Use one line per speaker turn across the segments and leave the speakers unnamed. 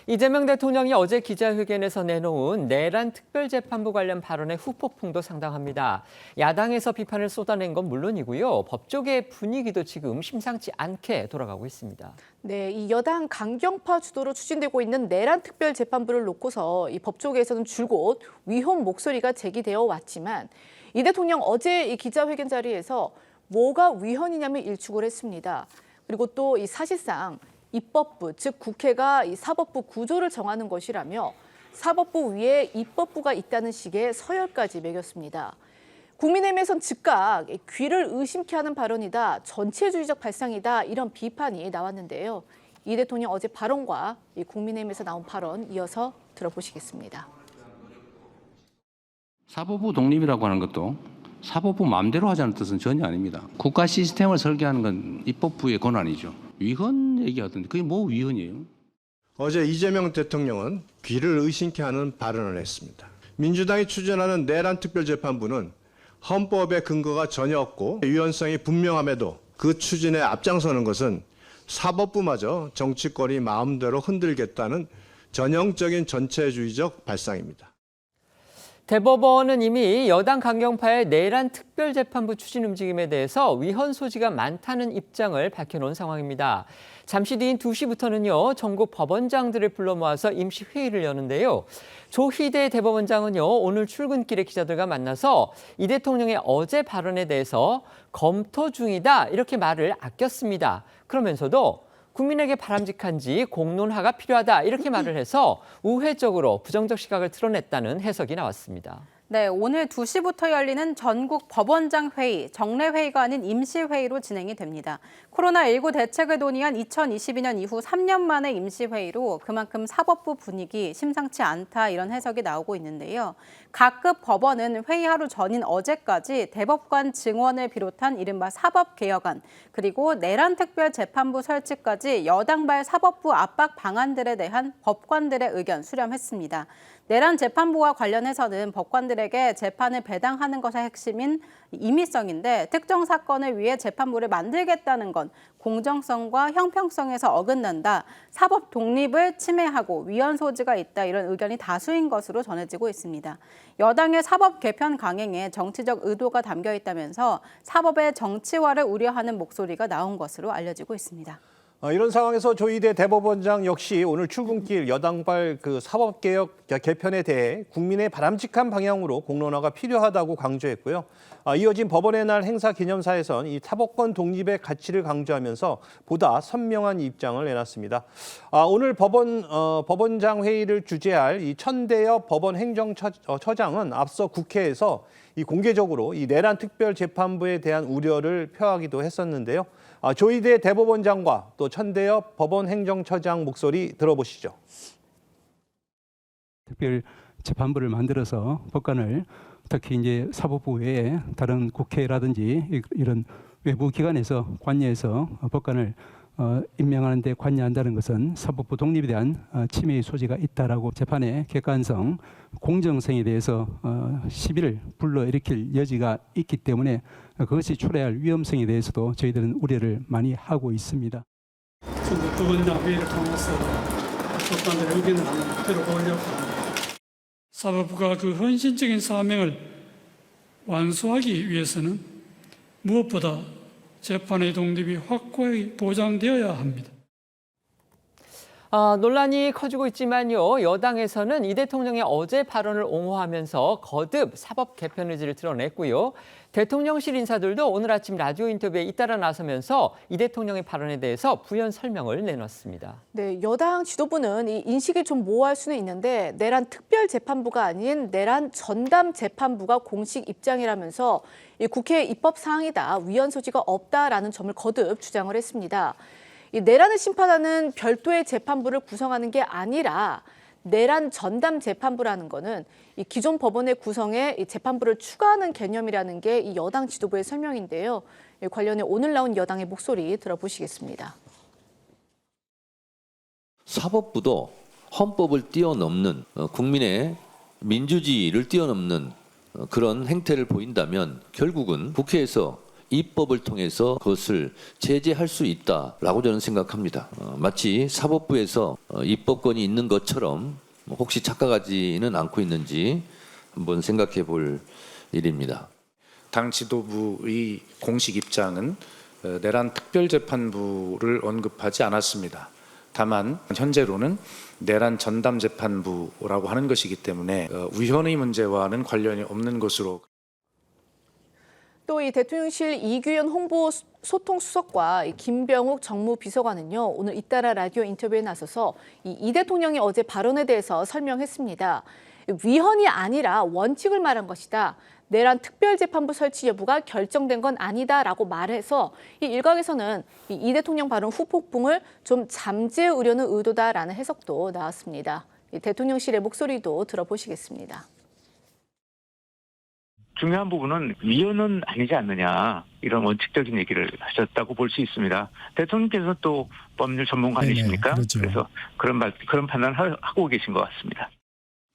이재명 대통령이 어제 기자회견에서 내놓은 내란 특별재판부 관련 발언의 후폭풍도 상당합니다. 야당에서 비판을 쏟아낸 건 물론이고요. 법조계의 분위기도 지금 심상치 않게 돌아가고 있습니다.
네, 이 여당 강경파 주도로 추진되고 있는 내란 특별재판부를 놓고서 이 법조계에서는 줄곧 위헌 목소리가 제기되어 왔지만 이 대통령 어제 이 기자회견 자리에서 뭐가 위헌이냐며 일축을 했습니다. 그리고 또 이 사실상 입법부, 즉 국회가 이 사법부 구조를 정하는 것이라며 사법부 위에 입법부가 있다는 식의 서열까지 매겼습니다. 국민의힘에선 즉각 귀를 의심케 하는 발언이다, 전체주의적 발상이다 이런 비판이 나왔는데요. 이 대통령 어제 발언과 이 국민의힘에서 나온 발언 이어서 들어보시겠습니다.
사법부 독립이라고 하는 것도 사법부 마음대로 하자는 뜻은 전혀 아닙니다. 국가 시스템을 설계하는 건 입법부의 권한이죠. 위헌 얘기하던데 그게 뭐 위헌이에요?
어제 이재명 대통령은 귀를 의심케 하는 발언을 했습니다. 민주당이 추진하는 내란 특별재판부는 헌법의 근거가 전혀 없고 위헌성이 분명함에도 그 추진에 앞장서는 것은 사법부마저 정치권이 마음대로 흔들겠다는 전형적인 전체주의적 발상입니다.
대법원은 이미 여당 강경파의 내란 특별재판부 추진 움직임에 대해서 위헌 소지가 많다는 입장을 밝혀놓은 상황입니다. 잠시 뒤인 2시부터는요. 전국 법원장들을 불러 모아서 임시회의를 여는데요. 조희대 대법원장은요. 오늘 출근길에 기자들과 만나서 이 대통령의 어제 발언에 대해서 검토 중이다 이렇게 말을 아꼈습니다. 그러면서도 국민에게 바람직한지 공론화가 필요하다 이렇게 말을 해서 우회적으로 부정적 시각을 드러냈다는 해석이 나왔습니다.
네, 오늘 2시부터 열리는 전국 법원장 회의, 정례회의가 아닌 임시회의로 진행이 됩니다. 코로나19 대책을 논의한 2022년 이후 3년 만의 임시회의로 그만큼 사법부 분위기 심상치 않다 이런 해석이 나오고 있는데요. 각급 법원은 회의 하루 전인 어제까지 대법관 증원을 비롯한 이른바 사법개혁안, 그리고 내란특별재판부 설치까지 여당발 사법부 압박 방안들에 대한 법관들의 의견 수렴했습니다. 내란 재판부와 관련해서는 법관들에게 재판을 배당하는 것의 핵심인 임의성인데 특정 사건을 위해 재판부를 만들겠다는 건 공정성과 형평성에서 어긋난다, 사법 독립을 침해하고 위헌 소지가 있다 이런 의견이 다수인 것으로 전해지고 있습니다. 여당의 사법 개편 강행에 정치적 의도가 담겨 있다면서 사법의 정치화를 우려하는 목소리가 나온 것으로 알려지고 있습니다.
이런 상황에서 조희대 대법원장 역시 오늘 출근길 여당발 사법개혁 개편에 대해 국민의 바람직한 방향으로 공론화가 필요하다고 강조했고요. 이어진 법원의 날 행사 기념사에선 이 사법권 독립의 가치를 강조하면서 보다 선명한 입장을 내놨습니다. 오늘 법원장 회의를 주재할 이 천대엽 법원행정처장은 앞서 국회에서 공개적으로 이 내란 특별재판부에 대한 우려를 표하기도 했었는데요. 조희대 대법원장과 또 천대엽 법원행정처장 목소리 들어보시죠.
특별재판부를 만들어서 법관을 특히 이제 사법부 외에 다른 국회라든지 이런 외부 기관에서 관여해서 법관을 임명하는 데 관여한다는 것은 사법부 독립에 대한 침해의 소지가 있다라고 재판의 객관성, 공정성에 대해서 시비를 불러일으킬 여지가 있기 때문에 그것이 초래할 위험성에 대해서도 저희들은 우려를 많이 하고 있습니다.
전국 법원장 회의를 통해서 법관들의 의견을 한번 들어보려고 합니다. 사법부가 그 헌신적인 사명을 완수하기 위해서는 무엇보다 재판의 독립이 확고히 보장되어야 합니다.
논란이 커지고 있지만요. 여당에서는 이 대통령의 어제 발언을 옹호하면서 거듭 사법 개편 의지를 드러냈고요. 대통령실 인사들도 오늘 아침 라디오 인터뷰에 잇따라 나서면서 이 대통령의 발언에 대해서 부연 설명을 내놨습니다.
네, 여당 지도부는 이 인식이 좀 모호할 수는 있는데 내란 특별재판부가 아닌 내란 전담재판부가 공식 입장이라면서 이 국회 입법 사항이다, 위헌 소지가 없다라는 점을 거듭 주장을 했습니다. 이 내란을 심판하는 별도의 재판부를 구성하는 게 아니라 내란 전담 재판부라는 거는 이 기존 법원의 구성에 이 재판부를 추가하는 개념이라는 게 이 여당 지도부의 설명인데요. 관련해 오늘 나온 여당의 목소리 들어보시겠습니다.
사법부도 헌법을 뛰어넘는 국민의 민주주의를 뛰어넘는 그런 행태를 보인다면 결국은 국회에서 입법을 통해서 그것을 제재할 수 있다라고 저는 생각합니다. 마치 사법부에서 입법권이 있는 것처럼 혹시 착각하지는 않고 있는지 한번 생각해 볼 일입니다.
당 지도부의 공식 입장은 내란 특별재판부를 언급하지 않았습니다. 다만 현재로는 내란 전담재판부라고 하는 것이기 때문에 위헌의 문제와는 관련이 없는 것으로.
또 이 대통령실 이규현 홍보 소통 수석과 김병욱 정무비서관은요, 오늘 잇따라 라디오 인터뷰에 나서서 이 대통령이 어제 발언에 대해서 설명했습니다. 위헌이 아니라 원칙을 말한 것이다. 내란 특별재판부 설치 여부가 결정된 건 아니다라고 말해서 이 일각에서는 이 대통령 발언 후폭풍을 좀 잠재우려는 의도다라는 해석도 나왔습니다. 이 대통령실의 목소리도 들어보시겠습니다.
중요한 부분은 위헌은 아니지 않느냐 이런 원칙적인 얘기를 하셨다고 볼 수 있습니다. 대통령께서는 또 법률 전문가 아니십니까?
그렇죠.
그래서 그런 판단을 하고 계신 것 같습니다.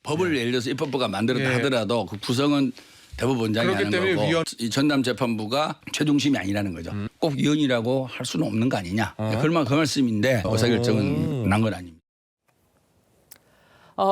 법을 예를 들어서 입법부가 만들었다 하더라도 그 구성은 대법원장이 하는 거고 이 전담재판부가 최중심이 아니라는 거죠. 꼭 위헌이라고 할 수는 없는 거 아니냐. 그 말씀인데 의사결정은 난 건 아닙니다.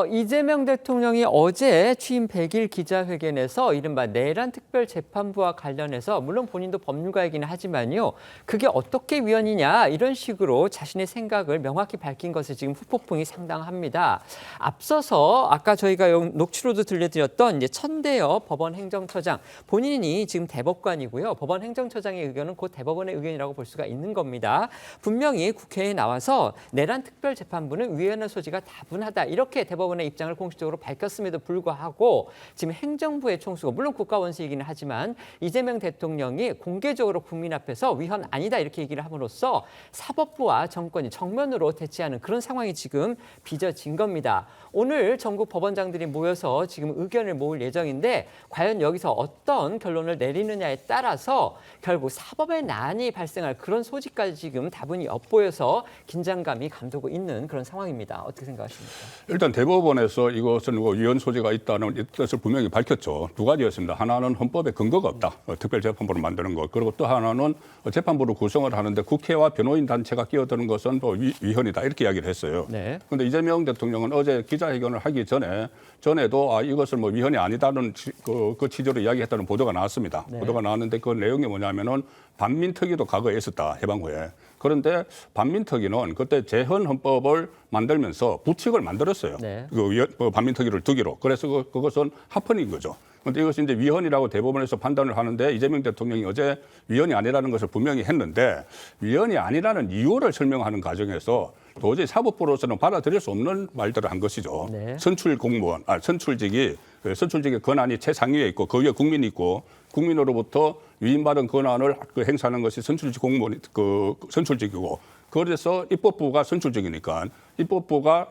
이재명 대통령이 어제 취임 100일 기자회견에서 이른바 내란 특별재판부와 관련해서 물론 본인도 법률가이긴 하지만요. 그게 어떻게 위헌이냐 이런 식으로 자신의 생각을 명확히 밝힌 것에 지금 후폭풍이 상당합니다. 앞서서 아까 저희가 녹취로도 들려드렸던 이제 천대엽 법원 행정처장 본인이 지금 대법관이고요. 법원 행정처장의 의견은 곧 대법원의 의견이라고 볼 수가 있는 겁니다. 분명히 국회에 나와서 내란 특별재판부는 위헌의 소지가 다분하다 이렇게 대법원의 입장을 공식적으로 밝혔음에도 불구하고 지금 행정부의 총수가 물론 국가원수이기는 하지만 이재명 대통령이 공개적으로 국민 앞에서 위헌 아니다 이렇게 얘기를 함으로써 사법부와 정권이 정면으로 대치하는 그런 상황이 지금 빚어진 겁니다. 오늘 전국 법원장들이 모여서 지금 의견을 모을 예정인데 과연 여기서 어떤 결론을 내리느냐에 따라서 결국 사법의 난이 발생할 그런 소지까지 지금 다분히 엿보여서 긴장감이 감도고 있는 그런 상황입니다. 어떻게 생각하십니까?
일단 대법원에서 이것은 위헌 소지가 있다는 뜻을 분명히 밝혔죠. 두 가지였습니다. 하나는 헌법에 근거가 없다. 특별재판부를 만드는 것. 그리고 또 하나는 재판부를 구성을 하는데 국회와 변호인 단체가 끼어드는 것은 또 위헌이다. 이렇게 이야기를 했어요. 그런데 이재명 대통령은 어제 기자회견을 하기 전에도 이것을 위헌이 아니다는 그 취지로 이야기했다는 보도가 나왔습니다. 보도가 나왔는데 그 내용이 뭐냐면은 반민특위도 과거에 있었다. 해방 후에. 그런데 반민특위는 그때 재헌 헌법을 만들면서 부칙을 만들었어요. 그 반민특위를 두기로. 그래서 그것은 합헌인 거죠. 그런데 이것이 이제 위헌이라고 대법원에서 판단을 하는데 이재명 대통령이 어제 위헌이 아니라는 것을 분명히 했는데 위헌이 아니라는 이유를 설명하는 과정에서 도저히 사법부로서는 받아들일 수 없는 말들을 한 것이죠. 선출 공무원, 선출직의 권한이 최상위에 있고 그 위에 국민이 있고 국민으로부터 위임받은 권한을 행사하는 것이 선출직 공무원 선출직이고 그래서 입법부가 선출직이니까 입법부가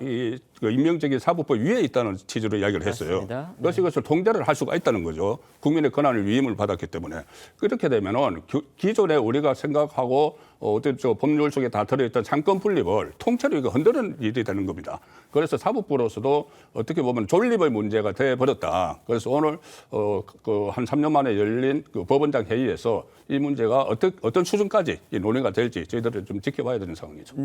임명직이 사법부 위에 있다는 취지로 이야기를 했어요. 그래서 이것을 통제를 할 수가 있다는 거죠. 국민의 권한을 위임을 받았기 때문에. 그렇게 되면은 기존에 우리가 생각하고 어떤 법률 속에 다 들어있던 상권 분립을 통째로 이거 흔드는 일이 되는 겁니다. 그래서 사법부로서도 어떻게 보면 존립의 문제가 돼버렸다. 그래서 오늘 한 3년 만에 열린 그 법원장 회의에서 이 문제가 어떤 수준까지 논의가 될지 저희들은 좀 지켜봐야 되는 상황이죠.